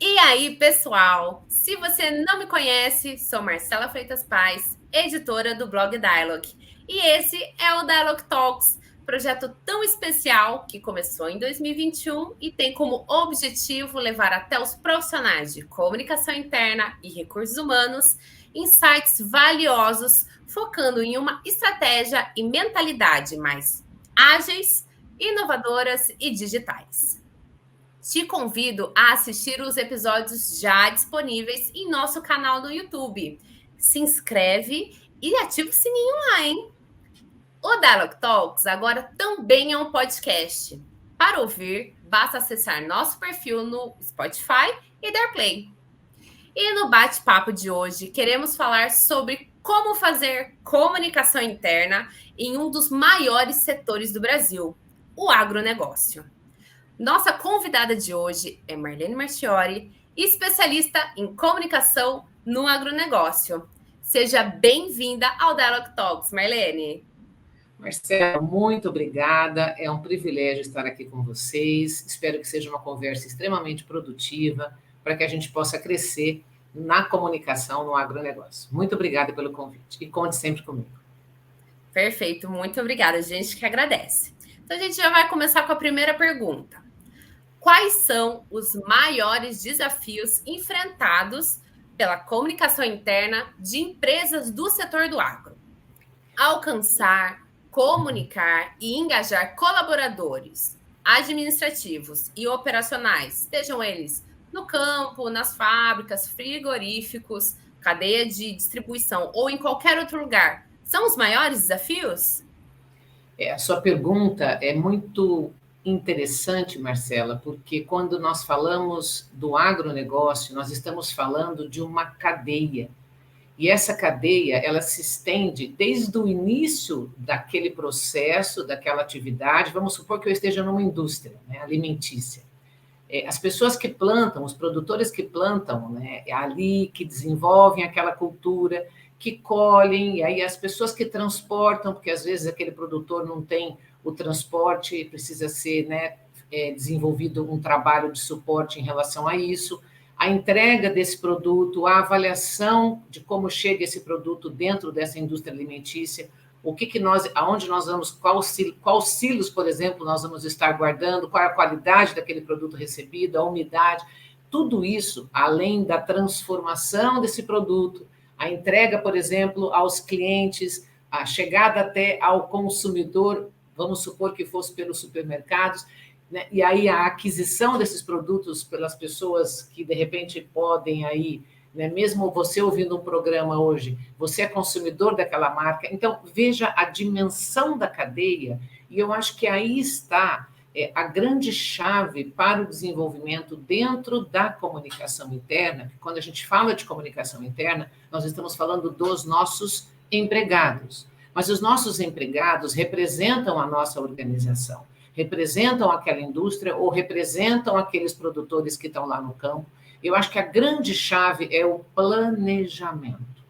E aí, pessoal? Se você não me conhece, sou Marcela Freitas Paz, editora do blog Dialogue. E esse é o Dialogue Talks, projeto tão especial que começou em 2021 e tem como objetivo levar até os profissionais de comunicação interna e recursos humanos insights valiosos, focando em uma estratégia e mentalidade mais ágeis, inovadoras e digitais. Te convido a assistir os episódios já disponíveis em nosso canal no YouTube. Se inscreve e ativa o sininho lá, hein? O Dialogue Talks agora também é um podcast. Para ouvir, basta acessar nosso perfil no Spotify e dar play. E no bate-papo de hoje, queremos falar sobre como fazer comunicação interna em um dos maiores setores do Brasil, o agronegócio. Nossa convidada de hoje é Marlene Marchiori, especialista em comunicação no agronegócio. Seja bem-vinda ao Dialogue Talks, Marlene. Marcela, muito obrigada. É um privilégio estar aqui com vocês. Espero que seja uma conversa extremamente produtiva para que a gente possa crescer na comunicação no agronegócio. Muito obrigada pelo convite e conte sempre comigo. Perfeito, muito obrigada. A gente que agradece. Então, a gente já vai começar com a primeira pergunta. Quais são os maiores desafios enfrentados pela comunicação interna de empresas do setor do agro? Alcançar, comunicar e engajar colaboradores administrativos e operacionais, sejam eles no campo, nas fábricas, frigoríficos, cadeia de distribuição ou em qualquer outro lugar, são os maiores desafios? A sua pergunta é muito interessante, Marcela, porque quando nós falamos do agronegócio, nós estamos falando de uma cadeia. E essa cadeia, ela se estende desde o início daquele processo, daquela atividade. Vamos supor que eu esteja numa indústria, né, alimentícia. As pessoas que plantam, os produtores que plantam, né, ali, que desenvolvem aquela cultura, que colhem, e aí as pessoas que transportam, porque às vezes aquele produtor não tem o transporte, precisa ser, né, desenvolvido um trabalho de suporte em relação a isso, a entrega desse produto, a avaliação de como chega esse produto dentro dessa indústria alimentícia, o que nós, aonde nós vamos, qual silos, por exemplo, nós vamos estar guardando, qual é a qualidade daquele produto recebido, a umidade, tudo isso, além da transformação desse produto, a entrega, por exemplo, aos clientes, a chegada até ao consumidor, vamos supor que fosse pelos supermercados, né? E aí a aquisição desses produtos pelas pessoas que, de repente, podem aí, né? Mesmo você ouvindo um programa hoje, você é consumidor daquela marca, então veja a dimensão da cadeia, e eu acho que aí está a grande chave para o desenvolvimento dentro da comunicação interna. Quando a gente fala de comunicação interna, nós estamos falando dos nossos empregados, mas os nossos empregados representam a nossa organização, representam aquela indústria ou representam aqueles produtores que estão lá no campo. Eu acho que a grande chave é o planejamento.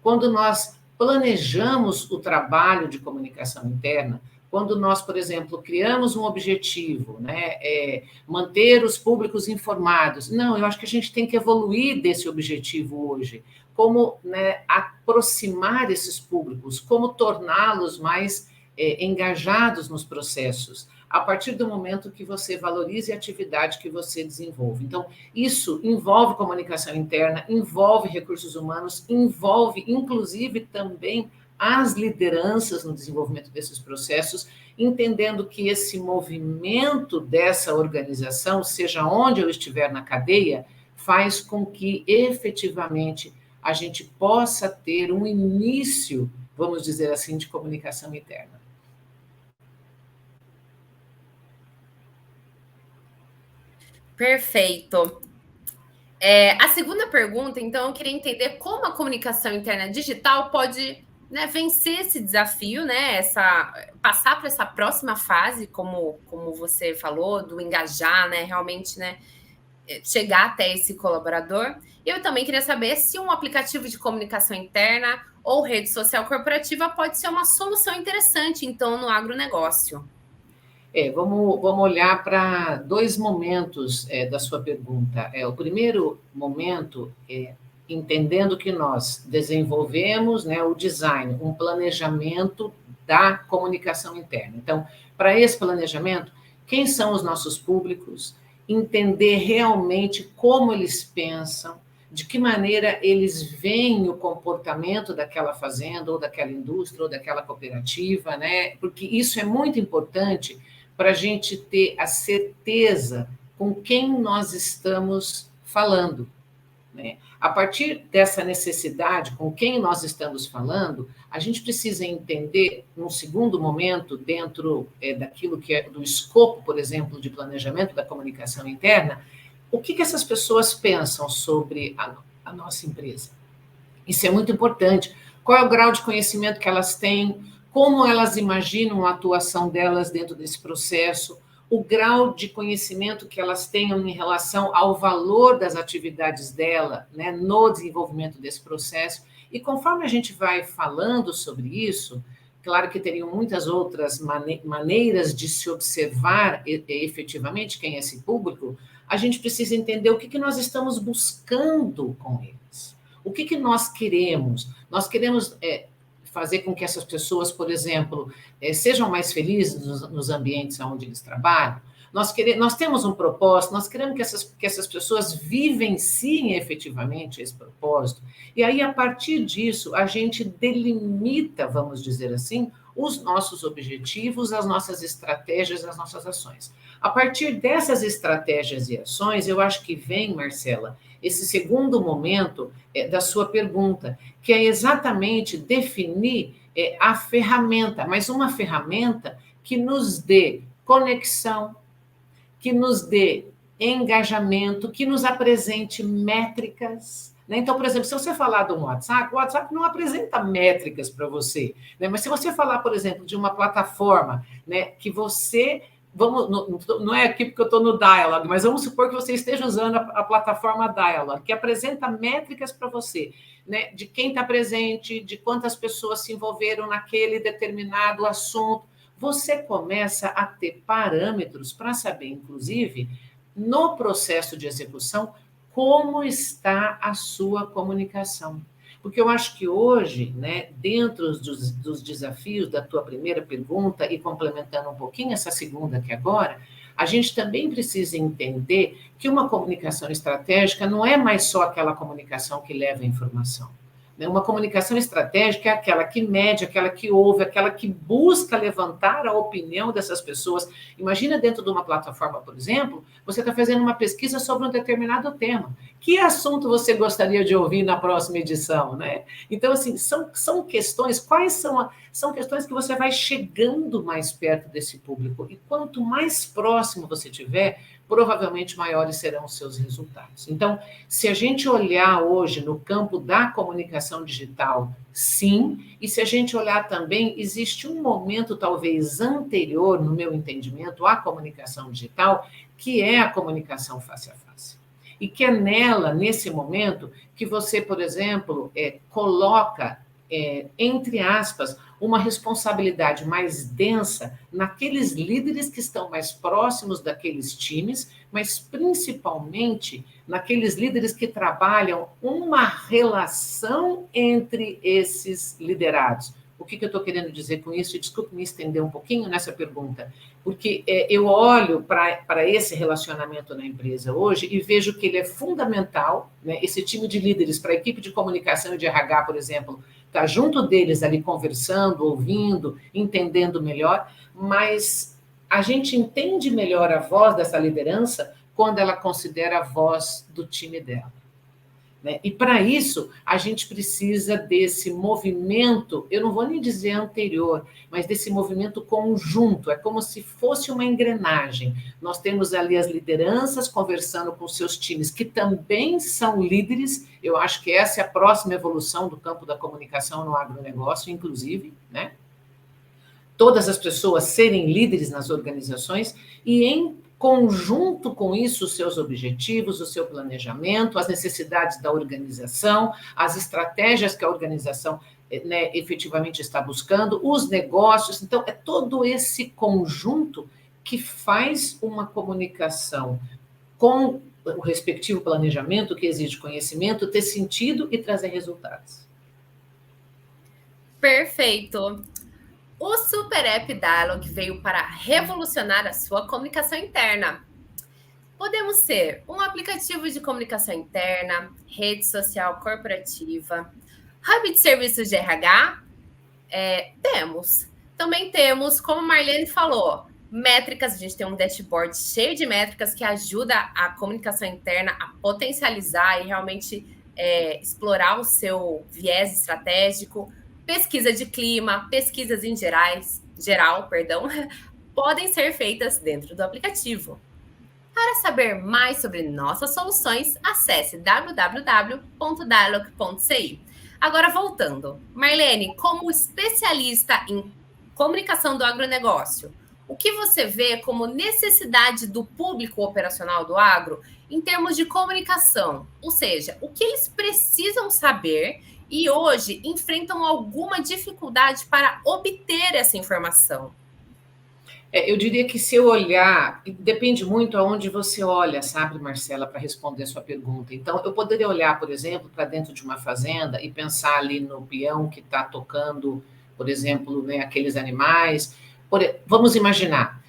Quando nós planejamos o trabalho de comunicação interna, quando nós, por exemplo, criamos um objetivo, né, manter os públicos informados. Não, eu acho que a gente tem que evoluir desse objetivo hoje. Como, né, aproximar esses públicos, como torná-los mais engajados nos processos, a partir do momento que você valorize a atividade que você desenvolve. Então, isso envolve comunicação interna, envolve recursos humanos, envolve, inclusive, também as lideranças no desenvolvimento desses processos, entendendo que esse movimento dessa organização, seja onde eu estiver na cadeia, faz com que, efetivamente, a gente possa ter um início, vamos dizer assim, de comunicação interna. Perfeito. A segunda pergunta, então, eu queria entender como a comunicação interna digital pode, né, vencer esse desafio, né, passar para essa próxima fase, como você falou, do engajar, né, realmente, né, chegar até esse colaborador. E eu também queria saber se um aplicativo de comunicação interna ou rede social corporativa pode ser uma solução interessante, então, no agronegócio. Vamos olhar para dois momentos da sua pergunta. O primeiro momento é entendendo que nós desenvolvemos, né, o design, um planejamento da comunicação interna. Então, para esse planejamento, quem são os nossos públicos, entender realmente como eles pensam, de que maneira eles veem o comportamento daquela fazenda, ou daquela indústria, ou daquela cooperativa, né? Porque isso é muito importante para a gente ter a certeza com quem nós estamos falando, né? A partir dessa necessidade, com quem nós estamos falando, a gente precisa entender, num segundo momento, dentro daquilo que é do escopo, por exemplo, de planejamento da comunicação interna, o que essas pessoas pensam sobre a nossa empresa. Isso é muito importante. Qual é o grau de conhecimento que elas têm, como elas imaginam a atuação delas dentro desse processo, o grau de conhecimento que elas tenham em relação ao valor das atividades dela, né, no desenvolvimento desse processo. E conforme a gente vai falando sobre isso, claro que teriam muitas outras maneiras de se observar efetivamente quem é esse público, a gente precisa entender o que nós estamos buscando com eles. O que nós queremos? Nós queremos fazer com que essas pessoas, por exemplo, sejam mais felizes nos ambientes onde eles trabalham. Nós temos um propósito, nós queremos que essas pessoas vivenciem efetivamente esse propósito. E aí, a partir disso, a gente delimita, vamos dizer assim, os nossos objetivos, as nossas estratégias, as nossas ações. A partir dessas estratégias e ações, eu acho que vem, Marcela, esse segundo momento da sua pergunta, que é exatamente definir a ferramenta, mas uma ferramenta que nos dê conexão, que nos dê engajamento, que nos apresente métricas. Né? Então, por exemplo, se você falar do WhatsApp, o WhatsApp não apresenta métricas para você. Né? Mas se você falar, por exemplo, de uma plataforma, né, que você... não é aqui porque eu estou no Dialog, mas vamos supor que você esteja usando a plataforma Dialog, que apresenta métricas para você, né, de quem está presente, de quantas pessoas se envolveram naquele determinado assunto. Você começa a ter parâmetros para saber, inclusive, no processo de execução, como está a sua comunicação. Porque eu acho que hoje, né, dentro dos desafios da tua primeira pergunta, e complementando um pouquinho essa segunda aqui agora, a gente também precisa entender que uma comunicação estratégica não é mais só aquela comunicação que leva a informação. Uma comunicação estratégica é aquela que mede, aquela que ouve, aquela que busca levantar a opinião dessas pessoas. Imagina dentro de uma plataforma, por exemplo, você está fazendo uma pesquisa sobre um determinado tema. Que assunto você gostaria de ouvir na próxima edição, né? Então, assim, são questões, são questões que você vai chegando mais perto desse público. E quanto mais próximo você tiver, provavelmente maiores serão os seus resultados. Então, se a gente olhar hoje no campo da comunicação digital, sim, e se a gente olhar também, existe um momento talvez anterior, no meu entendimento, à comunicação digital, que é a comunicação face a face. E que é nela, nesse momento, que você, por exemplo, coloca, entre aspas, uma responsabilidade mais densa naqueles líderes que estão mais próximos daqueles times, mas principalmente naqueles líderes que trabalham uma relação entre esses liderados. O que eu estou querendo dizer com isso? E desculpe me estender um pouquinho nessa pergunta, porque eu olho para esse relacionamento na empresa hoje e vejo que ele é fundamental, né? Esse time de líderes, para a equipe de comunicação e de RH, por exemplo, está junto deles ali conversando, ouvindo, entendendo melhor, mas a gente entende melhor a voz dessa liderança quando ela considera a voz do time dela. Né? E para isso, a gente precisa desse movimento, eu não vou nem dizer anterior, mas desse movimento conjunto, é como se fosse uma engrenagem. Nós temos ali as lideranças conversando com seus times, que também são líderes, eu acho que essa é a próxima evolução do campo da comunicação no agronegócio, inclusive, né? Todas as pessoas serem líderes nas organizações e em conjunto com isso, os seus objetivos, o seu planejamento, as necessidades da organização, as estratégias que a organização, né, efetivamente está buscando, os negócios. Então, é todo esse conjunto que faz uma comunicação com o respectivo planejamento, que exige conhecimento, ter sentido e trazer resultados. Perfeito. O Super App Dialog veio para revolucionar a sua comunicação interna. Podemos ser um aplicativo de comunicação interna, rede social corporativa, hub de serviços de RH. Temos. Também temos, como Marlene falou, métricas. A gente tem um dashboard cheio de métricas que ajuda a comunicação interna a potencializar e realmente explorar o seu viés estratégico. Pesquisa de clima, pesquisas em geral, podem ser feitas dentro do aplicativo. Para saber mais sobre nossas soluções, acesse www.dialog.ci. Agora, voltando. Marlene, como especialista em comunicação do agronegócio, o que você vê como necessidade do público operacional do agro em termos de comunicação? Ou seja, o que eles precisam saber e hoje enfrentam alguma dificuldade para obter essa informação? Eu diria que se eu olhar, depende muito aonde você olha, sabe, Marcela, para responder a sua pergunta. Então, eu poderia olhar, por exemplo, para dentro de uma fazenda e pensar ali no peão que está tocando, por exemplo, né, aqueles animais. Vamos imaginar,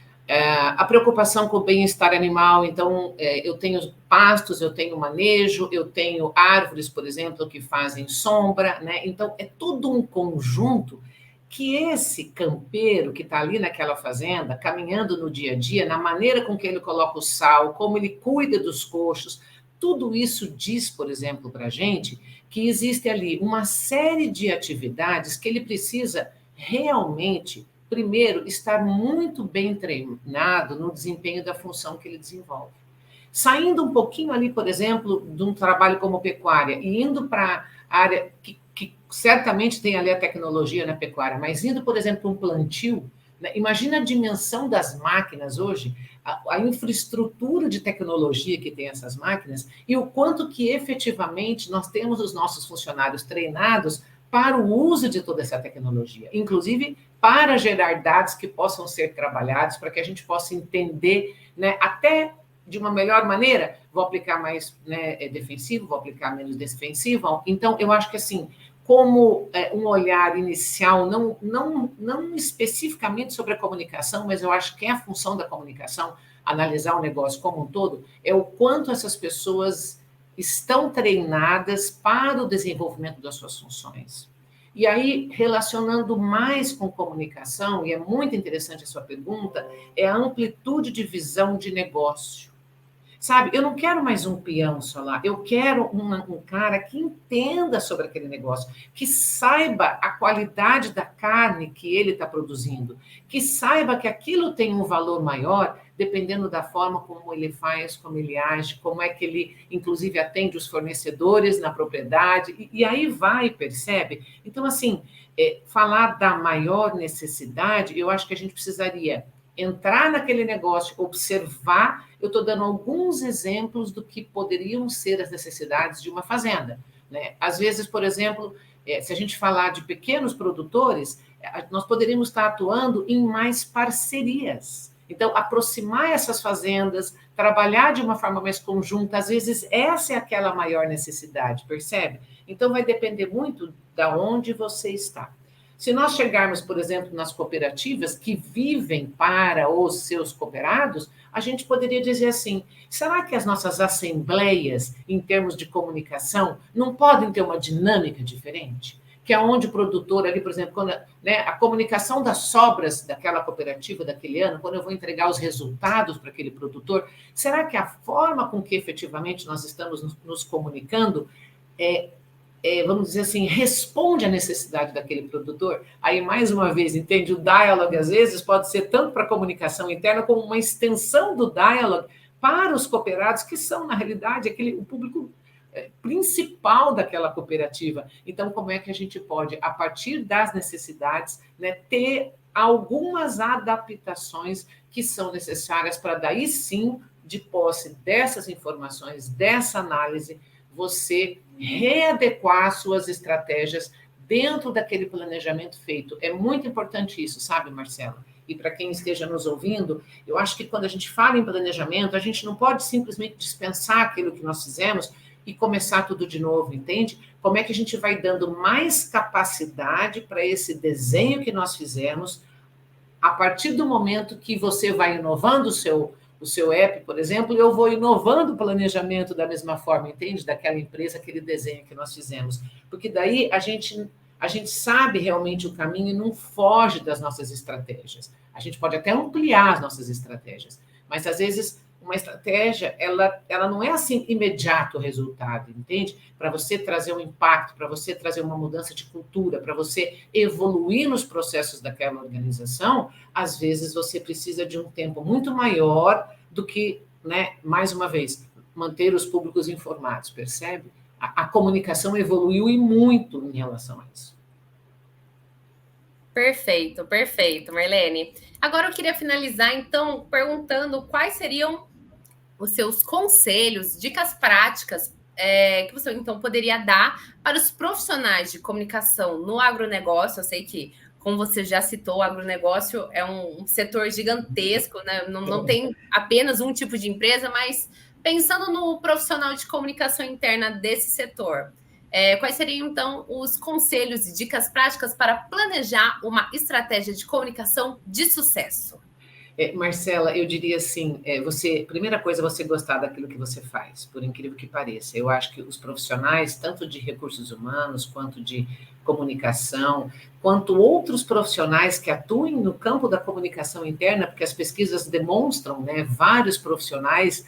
a preocupação com o bem-estar animal. Então, eu tenho pastos, eu tenho manejo, eu tenho árvores, por exemplo, que fazem sombra, né? Então, é tudo um conjunto que esse campeiro que está ali naquela fazenda, caminhando no dia a dia, na maneira com que ele coloca o sal, como ele cuida dos coxos, tudo isso diz, por exemplo, para a gente que existe ali uma série de atividades que ele precisa realmente, primeiro, estar muito bem treinado no desempenho da função que ele desenvolve. Saindo um pouquinho ali, por exemplo, de um trabalho como pecuária e indo para a área que certamente tem ali a tecnologia na pecuária, mas indo, por exemplo, um plantio, né? Imagina a dimensão das máquinas hoje, a infraestrutura de tecnologia que tem essas máquinas e o quanto que efetivamente nós temos os nossos funcionários treinados para o uso de toda essa tecnologia, inclusive para gerar dados que possam ser trabalhados, para que a gente possa entender, né, até de uma melhor maneira, vou aplicar mais, né, defensivo, vou aplicar menos defensivo. Então, eu acho que assim, como um olhar inicial, não especificamente sobre a comunicação, mas eu acho que é a função da comunicação, analisar o negócio como um todo, é o quanto essas pessoas estão treinadas para o desenvolvimento das suas funções. E aí, relacionando mais com comunicação, e é muito interessante a sua pergunta, é a amplitude de visão de negócio. Sabe, eu não quero mais um peão só lá, eu quero um cara que entenda sobre aquele negócio, que saiba a qualidade da carne que ele está produzindo, que saiba que aquilo tem um valor maior, dependendo da forma como ele faz, como ele age, como é que ele, inclusive, atende os fornecedores na propriedade, e aí vai, percebe? Então, assim, falar da maior necessidade, eu acho que a gente precisaria entrar naquele negócio, observar. Eu estou dando alguns exemplos do que poderiam ser as necessidades de uma fazenda, né? Às vezes, por exemplo, se a gente falar de pequenos produtores, nós poderíamos estar atuando em mais parcerias. Então, aproximar essas fazendas, trabalhar de uma forma mais conjunta, às vezes essa é aquela maior necessidade, percebe? Então, vai depender muito da onde você está. Se nós chegarmos, por exemplo, nas cooperativas que vivem para os seus cooperados, a gente poderia dizer assim: será que as nossas assembleias, em termos de comunicação, não podem ter uma dinâmica diferente? Que é onde o produtor ali, por exemplo, quando, né, a comunicação das sobras daquela cooperativa daquele ano, quando eu vou entregar os resultados para aquele produtor, será que a forma com que efetivamente nós estamos nos comunicando vamos dizer assim, responde à necessidade daquele produtor? Aí, mais uma vez, entende? O diálogo, às vezes, pode ser tanto para a comunicação interna como uma extensão do diálogo para os cooperados, que são, na realidade, o público principal daquela cooperativa. Então, como é que a gente pode, a partir das necessidades, né, ter algumas adaptações que são necessárias para, daí sim, de posse dessas informações, dessa análise, você readequar suas estratégias dentro daquele planejamento feito. É muito importante isso, sabe, Marcela? e para quem esteja nos ouvindo, eu acho que quando a gente fala em planejamento, a gente não pode simplesmente dispensar aquilo que nós fizemos e começar tudo de novo, entende? Como é que a gente vai dando mais capacidade para esse desenho que nós fizemos, a partir do momento que você vai inovando o seu app, por exemplo, eu vou inovando o planejamento da mesma forma, entende? Daquela empresa, aquele desenho que nós fizemos. Porque daí a gente sabe realmente o caminho e não foge das nossas estratégias. A gente pode até ampliar as nossas estratégias, mas às vezes uma estratégia, ela não é assim imediato o resultado, entende? Para você trazer um impacto, para você trazer uma mudança de cultura, para você evoluir nos processos daquela organização, às vezes você precisa de um tempo muito maior do que, né, mais uma vez, manter os públicos informados, percebe? A comunicação evoluiu e muito em relação a isso. Perfeito, perfeito, Marlene. Agora eu queria finalizar, então, perguntando quais seriam os seus conselhos, dicas práticas que você então poderia dar para os profissionais de comunicação no agronegócio. Eu sei que, como você já citou, o agronegócio é um setor gigantesco, né? Não tem apenas um tipo de empresa, mas pensando no profissional de comunicação interna desse setor, quais seriam então os conselhos e dicas práticas para planejar uma estratégia de comunicação de sucesso? Marcela, eu diria assim, primeira coisa, você gostar daquilo que você faz, por incrível que pareça. Eu acho que os profissionais, tanto de recursos humanos, quanto de comunicação, quanto outros profissionais que atuem no campo da comunicação interna, porque as pesquisas demonstram, né, vários profissionais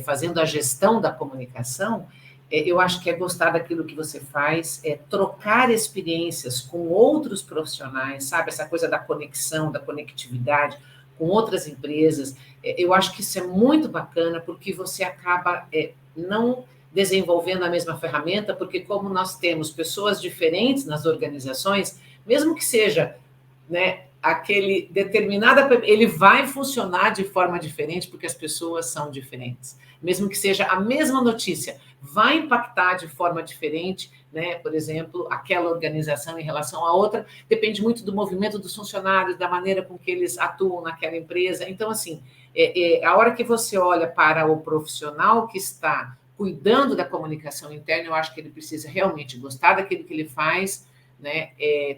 fazendo a gestão da comunicação, eu acho que é gostar daquilo que você faz, é trocar experiências com outros profissionais, sabe? Essa coisa da conexão, da conectividade com outras empresas. Eu acho que isso é muito bacana, porque você acaba não desenvolvendo a mesma ferramenta, porque como nós temos pessoas diferentes nas organizações, mesmo que seja, né, aquele determinada, ele vai funcionar de forma diferente, porque as pessoas são diferentes. Mesmo que seja a mesma notícia, vai impactar de forma diferente, né? Por exemplo, aquela organização em relação à outra, depende muito do movimento dos funcionários, da maneira com que eles atuam naquela empresa. Então, assim, a hora que você olha para o profissional que está cuidando da comunicação interna, eu acho que ele precisa realmente gostar daquilo que ele faz, né?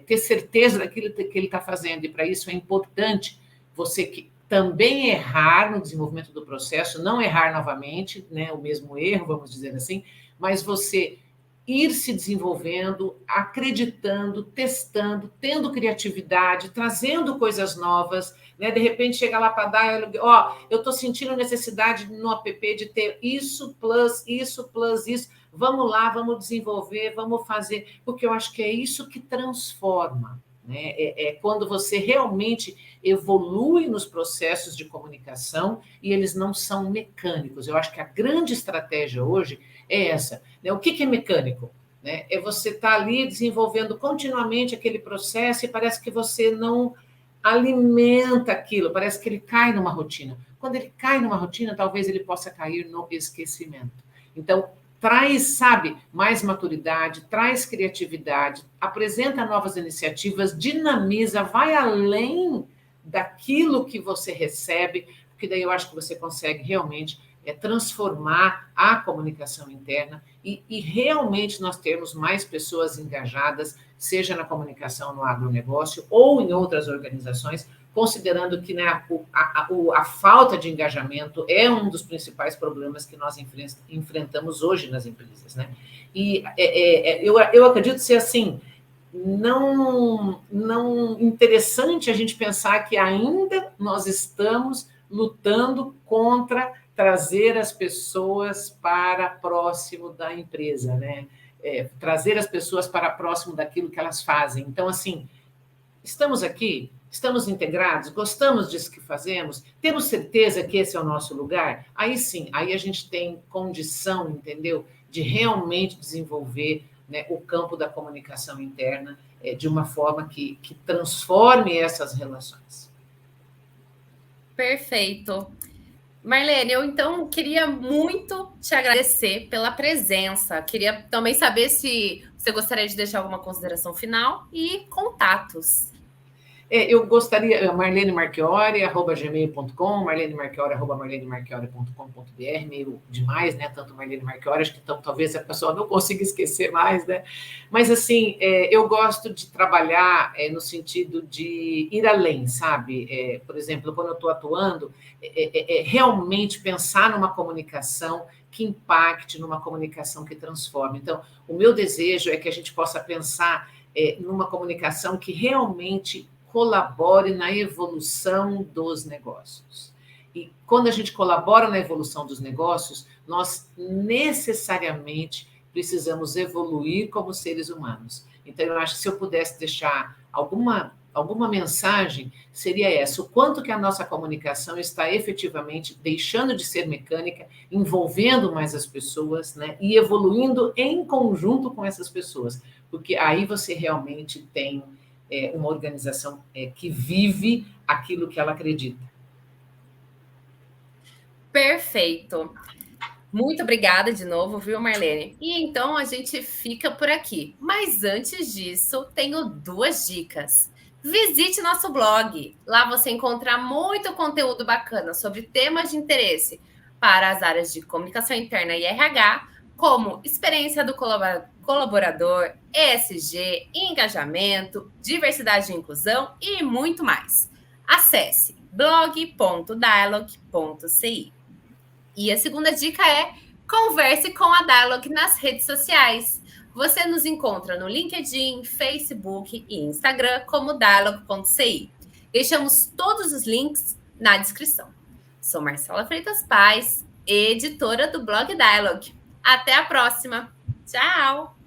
Ter certeza daquilo que ele está fazendo, e para isso é importante você também errar no desenvolvimento do processo, não errar novamente, né, o mesmo erro, vamos dizer assim, mas você ir se desenvolvendo, acreditando, testando, tendo criatividade, trazendo coisas novas, né? De repente chega lá para dar, eu estou sentindo necessidade no app de ter isso, plus isso, plus isso, vamos lá, vamos desenvolver, vamos fazer, porque eu acho que é isso que transforma, né? Quando você realmente evolui nos processos de comunicação e eles não são mecânicos. Eu acho que a grande estratégia hoje é essa, né? O que é mecânico? Né? É você estar ali desenvolvendo continuamente aquele processo e parece que você não alimenta aquilo, parece que ele cai numa rotina. Quando ele cai numa rotina, talvez ele possa cair no esquecimento. Então, traz, sabe, mais maturidade, traz criatividade, apresenta novas iniciativas, dinamiza, vai além daquilo que você recebe, porque daí eu acho que você consegue realmente transformar a comunicação interna e realmente nós termos mais pessoas engajadas, seja na comunicação no agronegócio ou em outras organizações, considerando que, né, a falta de engajamento é um dos principais problemas que nós enfrentamos hoje nas empresas, né? E eu acredito ser assim, não interessante a gente pensar que ainda nós estamos lutando contra trazer as pessoas para próximo da empresa, né? Trazer as pessoas para próximo daquilo que elas fazem. Então, assim, estamos aqui, estamos integrados, gostamos disso que fazemos, temos certeza que esse é o nosso lugar? Aí sim, aí a gente tem condição, entendeu? De realmente desenvolver, né, o campo da comunicação interna de uma forma que transforme essas relações. Perfeito. Marlene, eu então queria muito te agradecer pela presença. Queria também saber se você gostaria de deixar alguma consideração final e contatos. Eu gostaria, Marlene Marchiori, @gmail.com, marlenemarchiori@marlenemarchiori.com.br, meio demais, né? Tanto Marlene Marchiori, acho que então, talvez a pessoa não consiga esquecer mais, né? Mas, assim, eu gosto de trabalhar no sentido de ir além, sabe? Por exemplo, quando eu estou atuando, realmente pensar numa comunicação que impacte, numa comunicação que transforme. Então, o meu desejo é que a gente possa pensar numa comunicação que realmente colabore na evolução dos negócios. E quando a gente colabora na evolução dos negócios, nós necessariamente precisamos evoluir como seres humanos. Então, eu acho que se eu pudesse deixar alguma mensagem, seria essa: o quanto que a nossa comunicação está efetivamente deixando de ser mecânica, envolvendo mais as pessoas, né, e evoluindo em conjunto com essas pessoas, porque aí você realmente tem uma organização que vive aquilo que ela acredita. Perfeito. Muito obrigada de novo, viu, Marlene? E então a gente fica por aqui. Mas antes disso, tenho 2 dicas. Visite nosso blog. Lá você encontra muito conteúdo bacana sobre temas de interesse para as áreas de comunicação interna e RH, como experiência do colaborador, ESG, engajamento, diversidade e inclusão e muito mais. Acesse blog.dialog.ci. E a segunda dica é: converse com a Dialog nas redes sociais. Você nos encontra no LinkedIn, Facebook e Instagram como dialog.ci. Deixamos todos os links na descrição. Sou Marcela Freitas Paz, editora do blog Dialog. Até a próxima. Tchau!